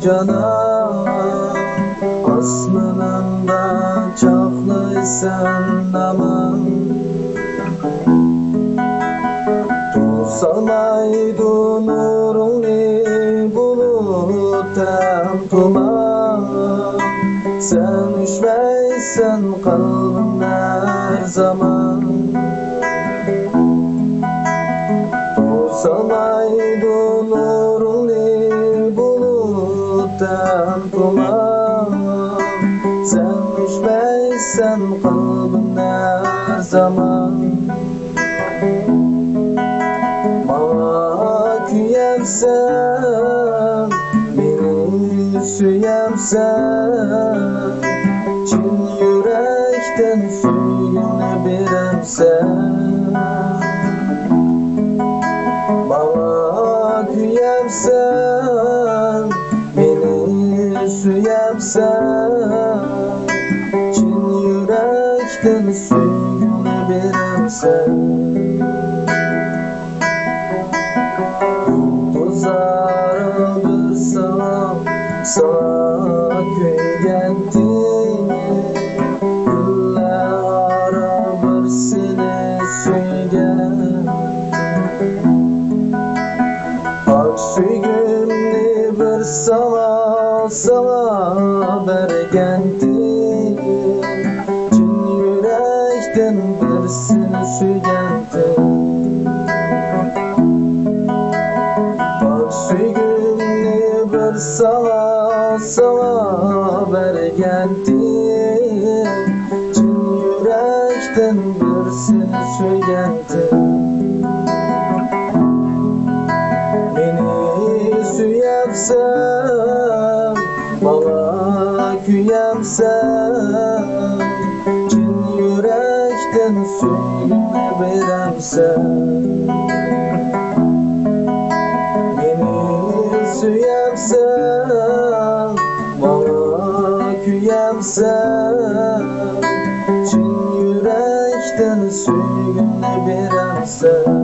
canan asmanında çaklıysan aman Tutsamaydı nurunu buluttan tuman Sen üşmeysen kalbimde her zaman Tutsamaydı nurunu buluttan tuman Sen üşmeysen kalbimde her zaman Bana küyemsen, beni süyemsen Çin yürekten süyünü biremsen Bana küyemsen, beni süyemsen Çin yürekten süyünü biremsen Yıldızlara bir salam sana köygendim Güllara bir seni suygen Ak süygümni bir sana bergendim Çin yürekten bir seni suygendim Süygünlü bir sana bergendim Çin yürekten bir seni söygendim Beni süyemsen, bana küyemsen Çin yürekten süygünlü biremsen Süyemsen, bana küyemsen Çin yürekten süygünlü biremsen